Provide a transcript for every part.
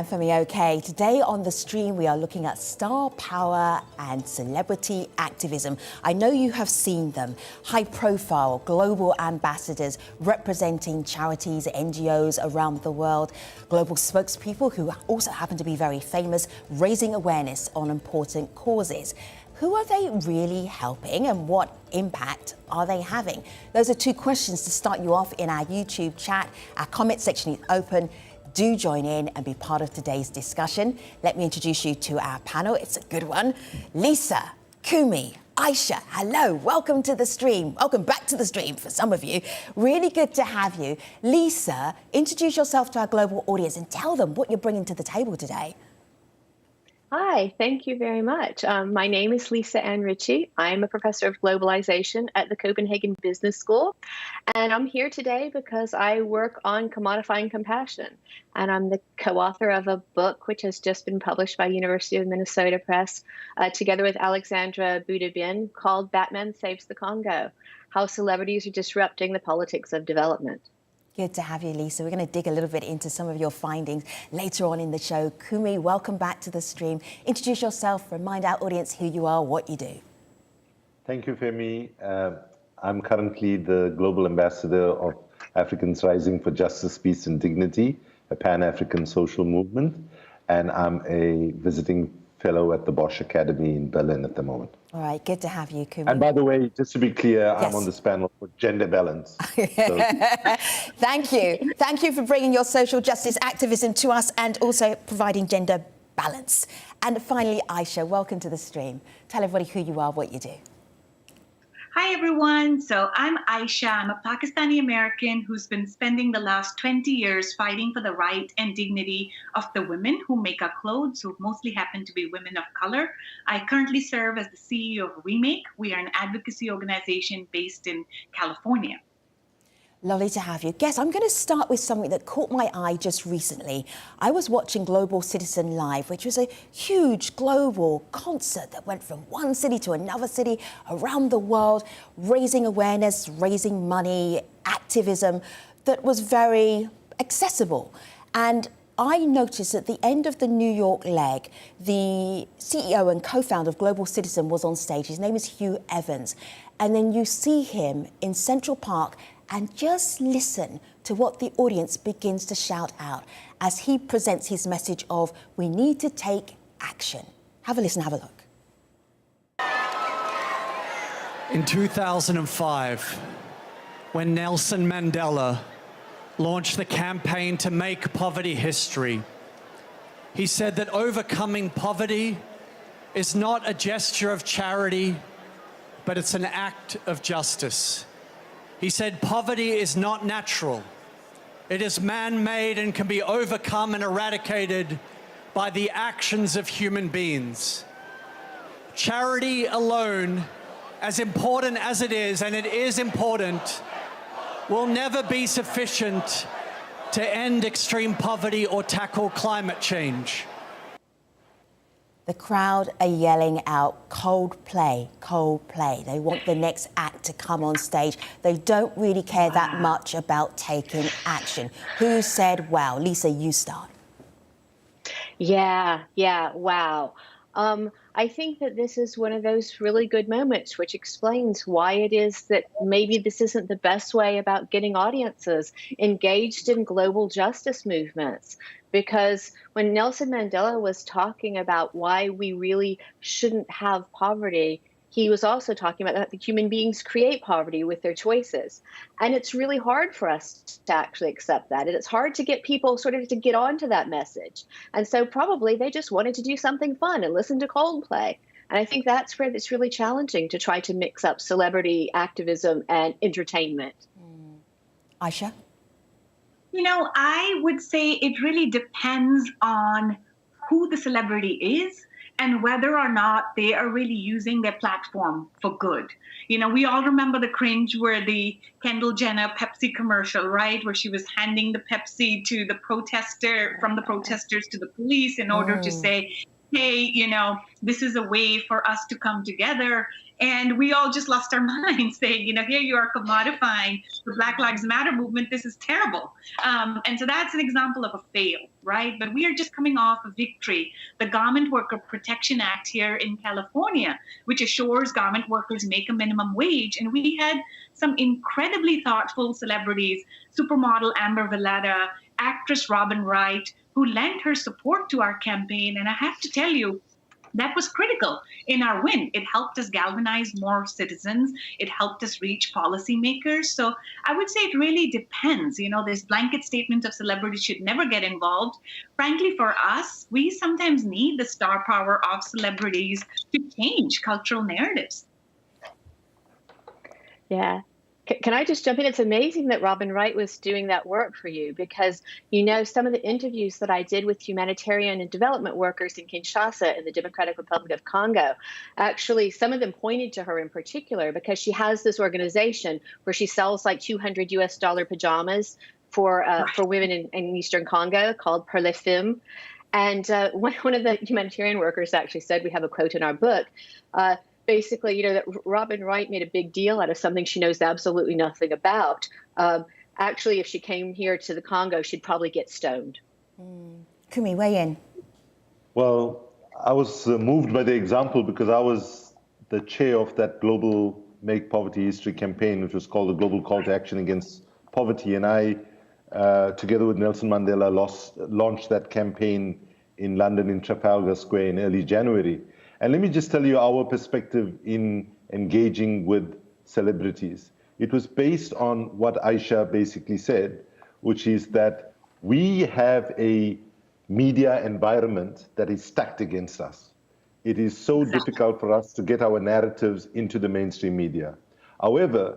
and for me, okay. Today on the stream, we are looking at star power and celebrity activism. I know you have seen them. High-profile global ambassadors representing charities, NGOs around the world, global spokespeople who also happen to be very famous, raising awareness on important causes. Who are they really helping and what impact are they having? Those are two questions to start you off in our YouTube chat. Our comment section is open. Do join in and be part of today's discussion. Let me introduce you to our panel. It's a good one. Lisa, Kumi, Aisha, hello, welcome to the stream. Welcome back to the stream for some of you. Really good to have you. Lisa, introduce yourself to our global audience and tell them what you're bringing to the table today. Hi, thank you very much. My name is Lisa Ann Ritchie. I'm a professor of globalization at the Copenhagen Business School. And I'm here today because I work on commodifying compassion. And I'm the co-author of a book which has just been published by University of Minnesota Press, together with Alexandra Boudabin, called Batman Saves the Congo: How Celebrities Are Disrupting the Politics of Development. Good to have you, Lisa. We're going to dig a little bit into some of your findings later on in the show. Kumi, welcome back to the stream. Introduce yourself, remind our audience who you are, what you do. Thank you, Femi. I'm currently the Global Ambassador of Africans Rising for Justice, Peace and Dignity, a Pan-African social movement, and I'm a visiting fellow at the Bosch Academy in Berlin at the moment. All right, good to have you, Kumi. And by the way, just to be clear, yes, I'm on this panel for gender balance. So. Thank you. Thank you for bringing your social justice activism to us and also providing gender balance. And finally, Aisha, welcome to the stream. Tell everybody who you are, what you do. Hi, everyone. So I'm Aisha. I'm a Pakistani American who's been spending the last 20 years fighting for the right and dignity of the women who make our clothes, who mostly happen to be women of color. I currently serve as the CEO of Remake. We are an advocacy organization based in California. Lovely to have you. Guess I'm going to start with something that caught my eye just recently. I was watching Global Citizen Live, which was a huge global concert that went from one city to another city around the world, raising awareness, raising money, activism that was very accessible. And I noticed at the end of the New York leg, the CEO and co-founder of Global Citizen was on stage. His name is Hugh Evans. And then you see him in Central Park and just listen to what the audience begins to shout out as he presents his message of we need to take action. Have a listen, have a look. In 2005, when Nelson Mandela launched the campaign to make poverty history, he said that overcoming poverty is not a gesture of charity, but it's an act of justice. He said poverty is not natural. It is man-made and can be overcome and eradicated by the actions of human beings. Charity alone, as important as it is, and it is important, will never be sufficient to end extreme poverty or tackle climate change. The crowd are yelling out, Coldplay, Coldplay. They want the next act to come on stage. They don't really care that much about taking action. Who said wow? Lisa, you start. Yeah, wow. I think that this is one of those really good moments which explains why it is that maybe this isn't the best way about getting audiences engaged in global justice movements. Because when Nelson Mandela was talking about why we really shouldn't have poverty, he was also talking about that human beings create poverty with their choices. And it's really hard for us to actually accept that. And it's hard to get people sort of to get onto that message. And so probably they just wanted to do something fun and listen to Coldplay. And I think that's where it's really challenging to try to mix up celebrity activism and entertainment. Aisha? You know, I would say it really depends on who the celebrity is and whether or not they are really using their platform for good. You know, we all remember the cringe where the Kendall Jenner Pepsi commercial, right? Where she was handing the Pepsi to the from the protesters to the police in order to say, hey, you know, this is a way for us to come together And we all just lost our minds saying, here you are commodifying the Black Lives Matter movement. This is terrible. And so that's an example of a fail, right? But we are just coming off a victory. The Garment Worker Protection Act here in California, which assures garment workers make a minimum wage. And we had some incredibly thoughtful celebrities, supermodel Amber Valletta, actress Robin Wright, who lent her support to our campaign. And I have to tell you, that was critical in our win. It helped us galvanize more citizens. It helped us reach policymakers. So I would say it really depends. This blanket statement of celebrities should never get involved. Frankly, for us, we sometimes need the star power of celebrities to change cultural narratives. Yeah. Can I just jump in? It's amazing that Robin Wright was doing that work for you, because, some of the interviews that I did with humanitarian and development workers in Kinshasa in the Democratic Republic of Congo, actually, some of them pointed to her in particular because she has this organization where she sells like $200 pajamas for women in Eastern Congo called Pour les Femmes. And one of the humanitarian workers actually said, we have a quote in our book, basically, that Robin Wright made a big deal out of something she knows absolutely nothing about. Actually, if she came here to the Congo, she'd probably get stoned. Kumi, weigh in. Well, I was moved by the example because I was the chair of that global Make Poverty History campaign, which was called the Global Call to Action Against Poverty. And I, together with Nelson Mandela, launched that campaign in London in Trafalgar Square in early January. And let me just tell you our perspective in engaging with celebrities. It was based on what Aisha basically said, which is that we have a media environment that is stacked against us. It is so difficult for us to get our narratives into the mainstream media. However,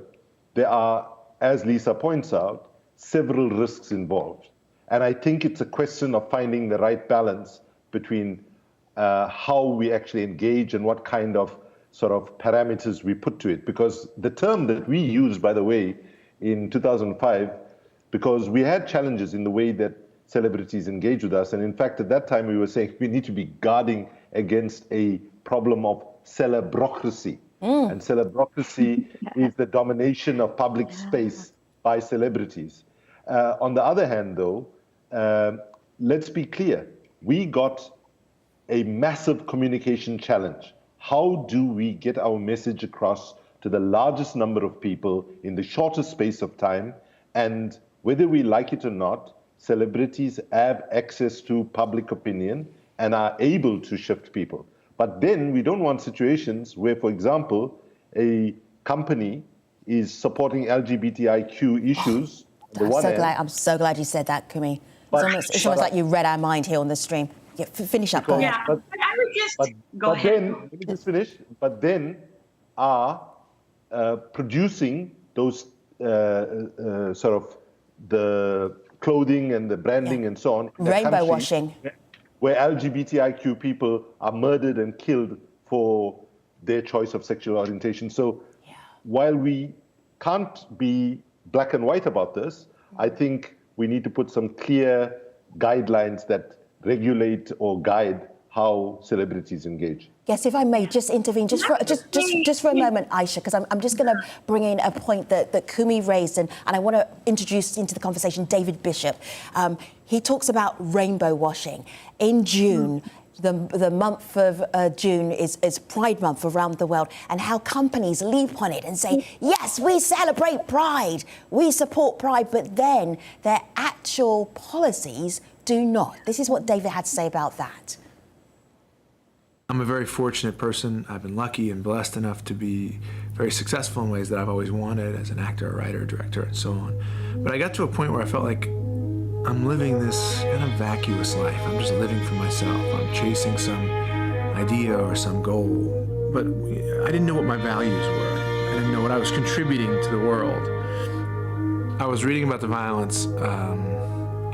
there are, as Lisa points out, several risks involved. And I think it's a question of finding the right balance between how we actually engage and what kind of sort of parameters we put to it. Because the term that we used, by the way, in 2005, because we had challenges in the way that celebrities engage with us. And in fact, at that time, we were saying we need to be guarding against a problem of celebrocracy. And celebrocracy is the domination of public space by celebrities. On the other hand, though, let's be clear. We got a massive communication challenge. How do we get our message across to the largest number of people in the shortest space of time? And whether we like it or not, celebrities have access to public opinion and are able to shift people. But then we don't want situations where, for example, a company is supporting LGBTIQ issues. I'm so glad you said that, Kumi. It's almost like you read our mind here on the stream. Yeah, finish up. Go ahead. Yeah, but I would just go ahead. Then, let me just finish. But then are producing those sort of the clothing and the branding and so on. Rainbow washing. Where LGBTIQ people are murdered and killed for their choice of sexual orientation. So while we can't be black and white about this, I think we need to put some clear guidelines that regulate or guide how celebrities engage. Yes, if I may just intervene just for a moment, Aisha, because I'm just going to bring in a point that Kumi raised, and I want to introduce into the conversation David Bishop. He talks about rainbow washing. In June, the month of June is Pride Month around the world, and how companies leap on it and say, yes, we celebrate Pride, we support Pride, but then their actual policies do not. This is what David had to say about that. I'm a very fortunate person. I've been lucky and blessed enough to be very successful in ways that I've always wanted as an actor, a writer, director, and so on. But I got to a point where I felt like I'm living this kind of vacuous life. I'm just living for myself. I'm chasing some idea or some goal. But I didn't know what my values were. I didn't know what I was contributing to the world. I was reading about the violence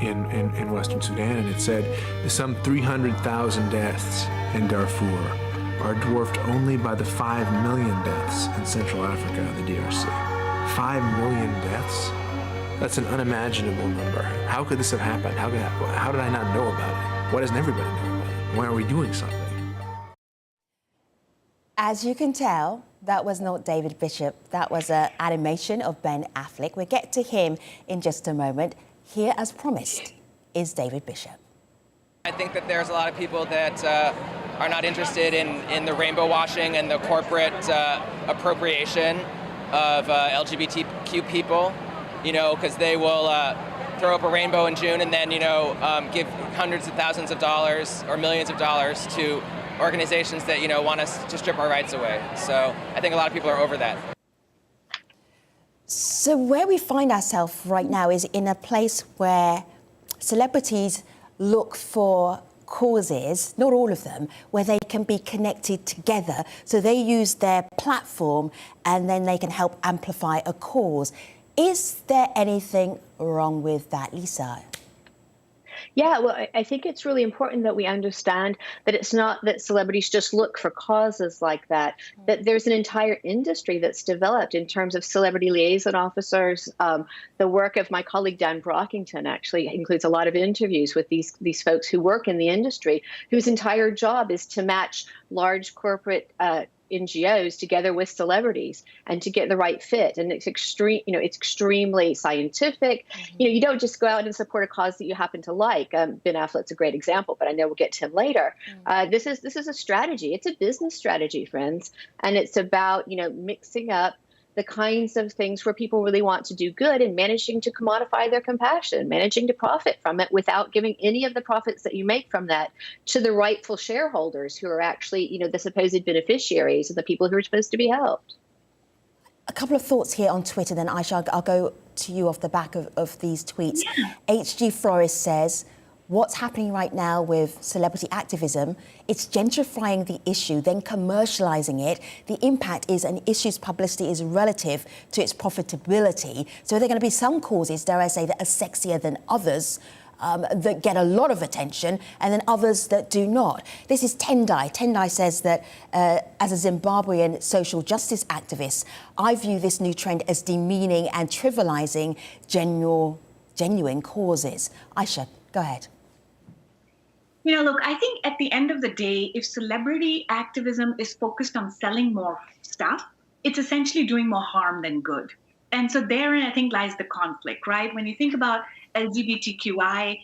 in Western Sudan, and it said some 300,000 deaths in Darfur are dwarfed only by the 5 million deaths in Central Africa and the DRC. 5 million deaths? That's an unimaginable number. How could this have happened? How did I not know about it? Why doesn't everybody know about it? Why are we doing something? As you can tell, that was not David Bishop. That was an animation of Ben Affleck. We'll get to him in just a moment. Here, as promised, is David Bishop. I think that there's a lot of people that are not interested in the rainbow washing and the corporate appropriation of LGBTQ people, because they will throw up a rainbow in June and then, give hundreds of thousands of dollars or millions of dollars to organizations that, want us to strip our rights away. So I think a lot of people are over that. So where we find ourselves right now is in a place where celebrities look for causes, not all of them, where they can be connected together. So they use their platform and then they can help amplify a cause. Is there anything wrong with that, Lisa? Yeah, well, I think it's really important that we understand that it's not that celebrities just look for causes like that, that there's an entire industry that's developed in terms of celebrity liaison officers. The work of my colleague Dan Brockington actually includes a lot of interviews with these folks who work in the industry, whose entire job is to match large corporate NGOs together with celebrities and to get the right fit. And it's extremely scientific. You don't just go out and support a cause that you happen to like. Ben Affleck's a great example, but I know we'll get to him later. This is a strategy. It's a business strategy, friends. And it's about, mixing up the kinds of things where people really want to do good and managing to commodify their compassion, managing to profit from it without giving any of the profits that you make from that to the rightful shareholders who are actually, the supposed beneficiaries and the people who are supposed to be helped. A couple of thoughts here on Twitter, then Aisha, I'll go to you off the back of these tweets. Yeah. HG Flores says, what's happening right now with celebrity activism, it's gentrifying the issue, then commercializing it. The impact is an issue's publicity is relative to its profitability. So there are going to be some causes, dare I say, that are sexier than others, that get a lot of attention, and then others that do not. This is Tendai. Tendai says that as a Zimbabwean social justice activist, I view this new trend as demeaning and trivializing genuine causes. Aisha, go ahead. Look, I think at the end of the day, if celebrity activism is focused on selling more stuff, it's essentially doing more harm than good. And so therein, I think, lies the conflict, right? When you think about LGBTQI,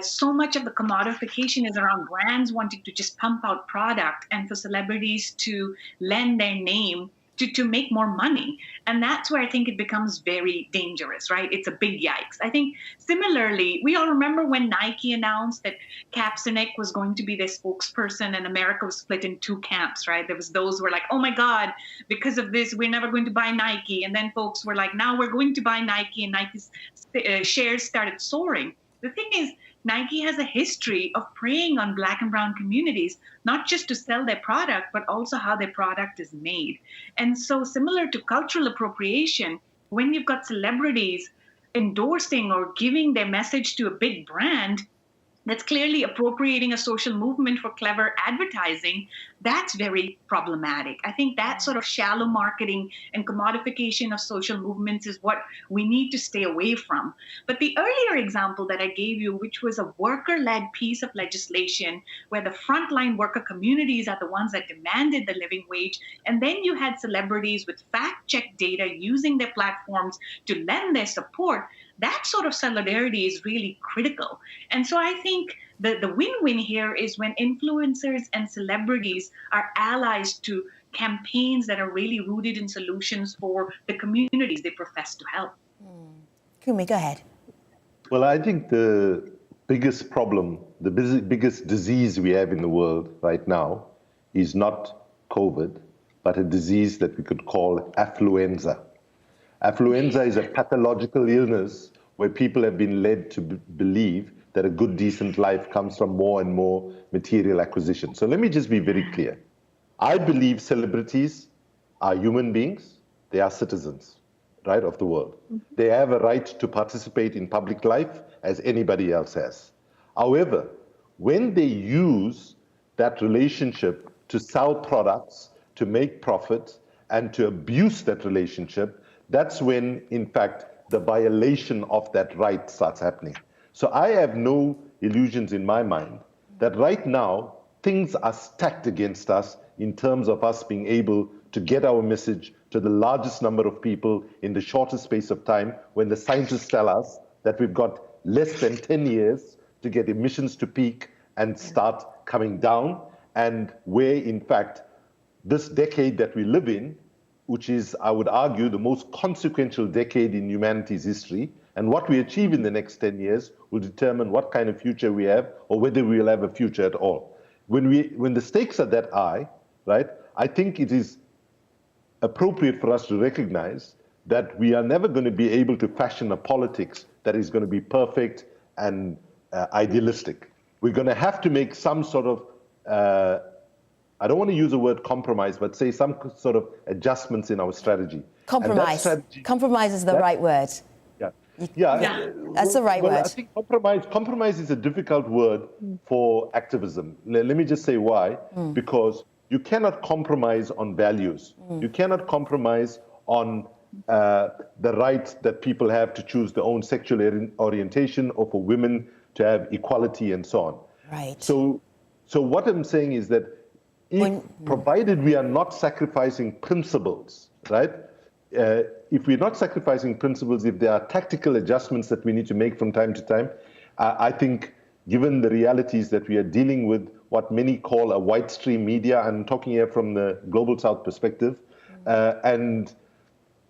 so much of the commodification is around brands wanting to just pump out product and for celebrities to lend their name to make more money. And that's where I think it becomes very dangerous, right? It's a big yikes. I think similarly, we all remember when Nike announced that Kaepernick was going to be their spokesperson and America was split in two camps, right? There was those who were like, oh my God, because of this, we're never going to buy Nike. And then folks were like, now we're going to buy Nike, and Nike's shares started soaring. The thing is, Nike has a history of preying on Black and brown communities, not just to sell their product, but also how their product is made. And so similar to cultural appropriation, when you've got celebrities endorsing or giving their message to a big brand that's clearly appropriating a social movement for clever advertising, that's very problematic. I think that sort of shallow marketing and commodification of social movements is what we need to stay away from. But the earlier example that I gave you, which was a worker-led piece of legislation where the frontline worker communities are the ones that demanded the living wage, and then you had celebrities with fact-check data using their platforms to lend their support, that sort of solidarity is really critical. And so I think the win-win here is when influencers and celebrities are allies to campaigns that are really rooted in solutions for the communities they profess to help. Kumi, go ahead. Well, I think the biggest problem, the biggest disease we have in the world right now is not COVID, but a disease that we could call affluenza. Affluenza is a pathological illness where people have been led to believe that a good, decent life comes from more and more material acquisition. So let me just be very clear. I believe celebrities are human beings. They are citizens, right, of the world. They have a right to participate in public life as anybody else has. However, when they use that relationship to sell products, to make profit, and to abuse that relationship, that's when, in fact, the violation of that right starts happening. So I have no illusions in my mind that right now, things are stacked against us in terms of us being able to get our message to the largest number of people in the shortest space of time, when the scientists tell us that we've got less than 10 years to get emissions to peak and start coming down, and where, in fact, this decade that we live in, which is, I would argue, the most consequential decade in humanity's history, and what we achieve in the next 10 years will determine what kind of future we have, or whether we will have a future at all. When the stakes are that high, right, I think it is appropriate for us to recognize that we are never going to be able to fashion a politics that is going to be perfect and idealistic. We're going to have to make some sort of, I don't want to use the word compromise, but say some sort of adjustments in our strategy. Compromise. Compromise is the right word. Yeah, that's the right word. I think compromise is a difficult word for activism. Let me just say why. Because you cannot compromise on values. You cannot compromise on the right that people have to choose their own sexual orientation, or for women to have equality and so on. Right. So what I'm saying is that provided we are not sacrificing principles, right? If we're not sacrificing principles, if there are tactical adjustments that we need to make from time to time, I think given the realities that we are dealing with, what many call a white stream media, I'm talking here from the Global South perspective, and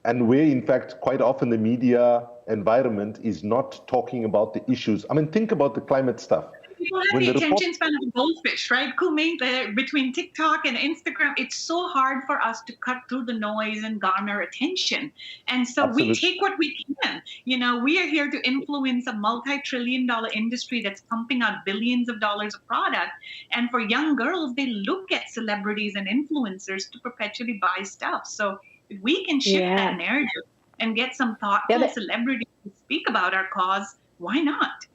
where in fact quite often the media environment is not talking about the issues. I mean, think about the climate stuff. People have the attention span of a goldfish, right? Kumail, between TikTok and Instagram, it's so hard for us to cut through the noise and garner attention. And so we take what we can. You know, we are here to influence a multi-trillion-dollar industry that's pumping out billions of dollars of product. And for young girls, they look at celebrities and influencers to perpetually buy stuff. So if we can shift that narrative and get some thoughtful celebrities to speak about our cause, why not?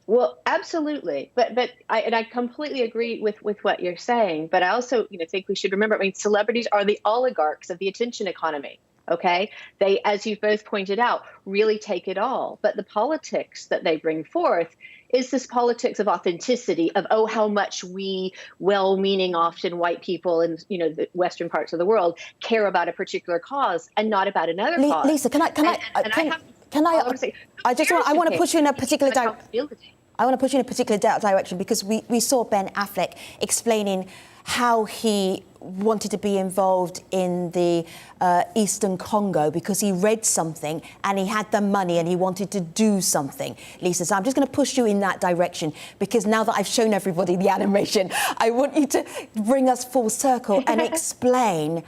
Well, absolutely. But I completely agree with what you're saying. But I also think we should remember, I mean, celebrities are the oligarchs of the attention economy. OK, they, as you both pointed out, really take it all. But the politics that they bring forth is this politics of authenticity, of, oh, how much we well-meaning, often white people in the Western parts of the world care about a particular cause and not about another cause. Lisa, I want to push you in a particular direction, because we saw Ben Affleck explaining how he wanted to be involved in the Eastern Congo because he read something and he had the money and he wanted to do something. Lisa, so I'm just going to push you in that direction, because now that I've shown everybody the animation, I want you to bring us full circle and explain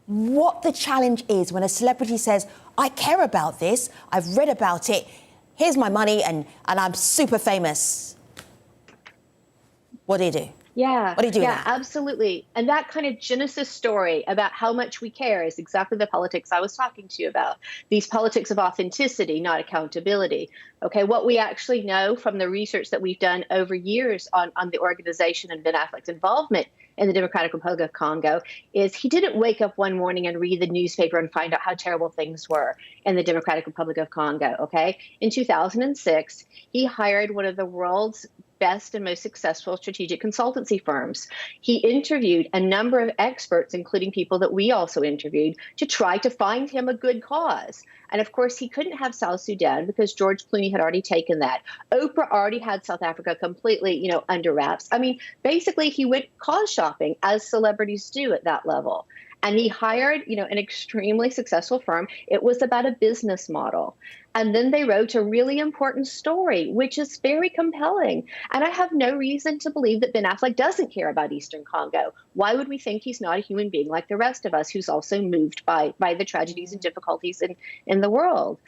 what the challenge is when a celebrity says, I care about this, I've read about it, here's my money, and I'm super famous. What do you do? Yeah, what do you do? Yeah, absolutely. And that kind of Genesis story about how much we care is exactly the politics I was talking to you about. These politics of authenticity, not accountability. Okay, what we actually know from the research that we've done over years on the organization and Ben Affleck's involvement in the Democratic Republic of Congo is he didn't wake up one morning and read the newspaper and find out how terrible things were in the Democratic Republic of Congo. Okay, in 2006, he hired one of the world's best and most successful strategic consultancy firms. He interviewed a number of experts, including people that we also interviewed, to try to find him a good cause. And of course, he couldn't have South Sudan because George Clooney had already taken that. Oprah already had South Africa completely, under wraps. I mean, basically, he went cause shopping, as celebrities do at that level. And he hired, an extremely successful firm. It was about a business model. And then they wrote a really important story, which is very compelling. And I have no reason to believe that Ben Affleck doesn't care about Eastern Congo. Why would we think he's not a human being like the rest of us, who's also moved by the tragedies and difficulties in the world?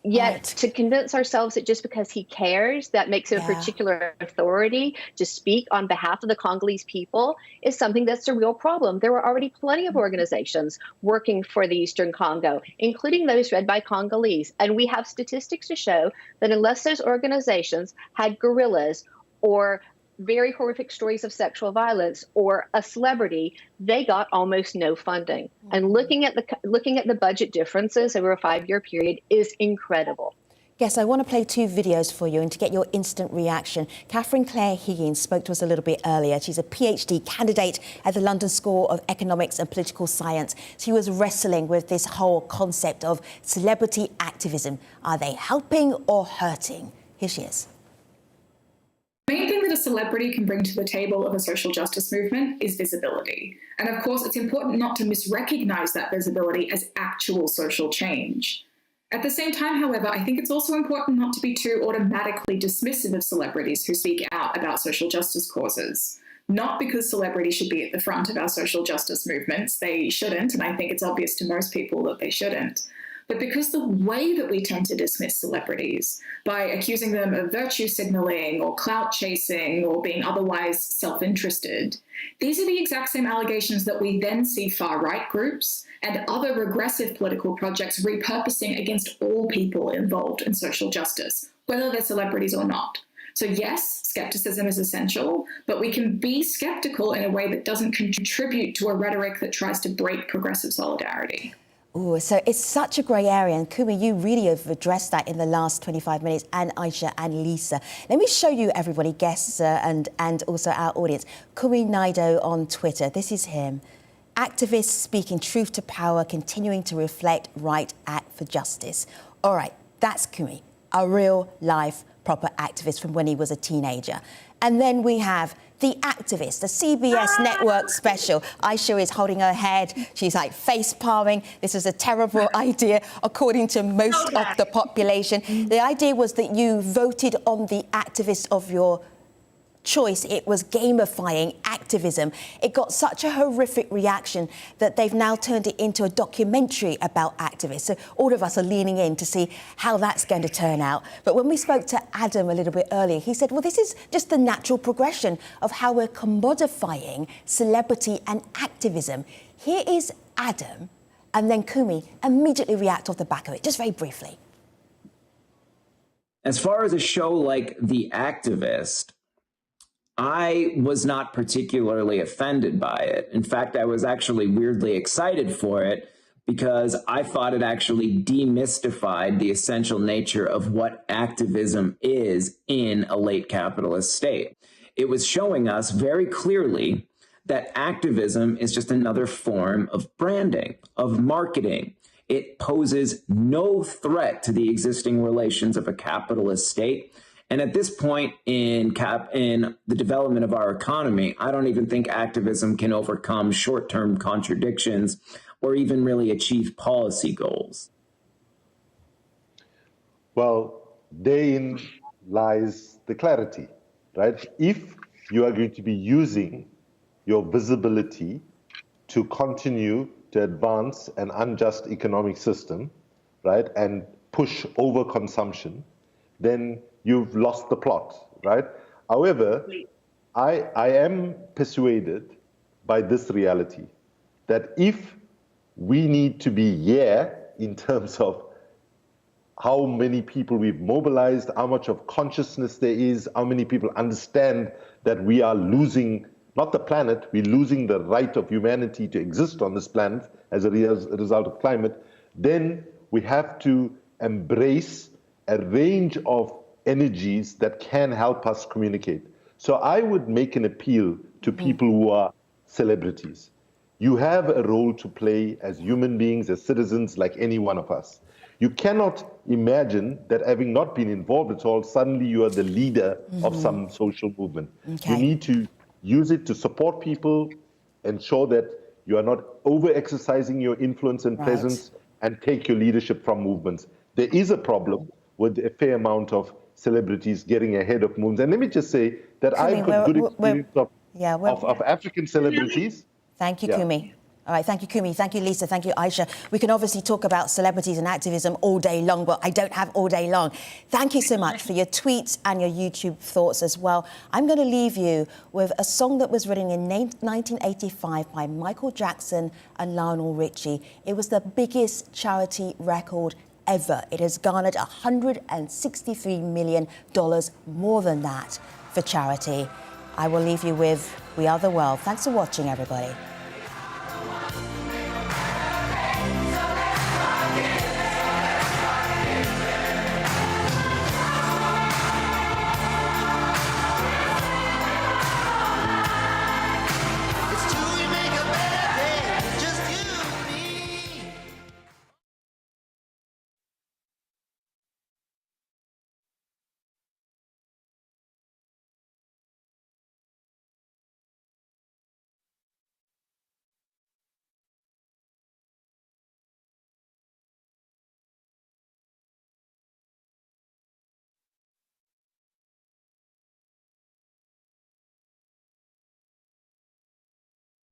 Yet to convince ourselves that just because he cares, that makes him a particular authority to speak on behalf of the Congolese people is something that's a real problem. There were already plenty of organizations working for the Eastern Congo, including those led by Congolese. And we have statistics to show that unless those organizations had guerrillas or very horrific stories of sexual violence or a celebrity, they got almost no funding. And looking at the budget differences over a 5-year period is incredible. Yes, I want to play two videos for you and to get your instant reaction. Catherine Claire Higgins spoke to us a little bit earlier. She's a PhD candidate at the London School of Economics and Political Science. She was wrestling with this whole concept of celebrity activism. Are they helping or hurting? Here she is. The main thing that a celebrity can bring to the table of a social justice movement is visibility. And of course, it's important not to misrecognize that visibility as actual social change. At the same time, however, I think it's also important not to be too automatically dismissive of celebrities who speak out about social justice causes. Not because celebrities should be at the front of our social justice movements, they shouldn't, and I think it's obvious to most people that they shouldn't, but because the way that we tend to dismiss celebrities by accusing them of virtue signaling or clout chasing or being otherwise self-interested, these are the exact same allegations that we then see far-right groups and other regressive political projects repurposing against all people involved in social justice, whether they're celebrities or not. So yes, skepticism is essential, but we can be skeptical in a way that doesn't contribute to a rhetoric that tries to break progressive solidarity. Oh, so it's such a grey area, and Kumi, you really have addressed that in the last 25 minutes, and Aisha and Lisa. Let me show you everybody, guests and also our audience. Kumi Naido on Twitter, this is him. Activists speaking truth to power, continuing to reflect right act for justice. All right, that's Kumi, a real life proper activist from when he was a teenager. And then we have The Activist, the CBS network special. Aisha is holding her head. She's like face palming. This is a terrible idea, according to most of the population. The idea was that you voted on the activist of your choice. It was gamifying activism. It got such a horrific reaction that they've now turned it into a documentary about activists. So all of us are leaning in to see how that's going to turn out. But when we spoke to Adam a little bit earlier, he said, well, this is just the natural progression of how we're commodifying celebrity and activism. Here is Adam, and then Kumi immediately react off the back of it, just very briefly. As far as a show like The Activist, I was not particularly offended by it. In fact, I was actually weirdly excited for it because I thought it actually demystified the essential nature of what activism is in a late capitalist state. It was showing us very clearly that activism is just another form of branding, of marketing. It poses no threat to the existing relations of a capitalist state. And at this point in the development of our economy, I don't even think activism can overcome short-term contradictions or even really achieve policy goals. Well, therein lies the clarity, right? If you are going to be using your visibility to continue to advance an unjust economic system, right, and push overconsumption, then you've lost the plot, right? However, I am persuaded by this reality that if we need to be in terms of how many people we've mobilized, how much of consciousness there is, how many people understand that we are losing, not the planet, we're losing the right of humanity to exist on this planet as a result of climate, then we have to embrace a range of energies that can help us communicate. So I would make an appeal to people who are celebrities. You have a role to play as human beings, as citizens, like any one of us. You cannot imagine that having not been involved at all, suddenly you are the leader of some social movement. Okay. You need to use it to support people, ensure that you are not over-exercising your influence and presence, and take your leadership from movements. There is a problem with a fair amount of celebrities getting ahead of movements. And let me just say that I've got good experience of African celebrities. Thank you, Kumi. All right, thank you, Kumi. Thank you, Lisa. Thank you, Aisha. We can obviously talk about celebrities and activism all day long, but I don't have all day long. Thank you so much for your tweets and your YouTube thoughts as well. I'm going to leave you with a song that was written in 1985 by Michael Jackson and Lionel Richie. It was the biggest charity record ever. It has garnered $163 million, more than that, for charity. I will leave you with We Are the World. Thanks for watching, everybody.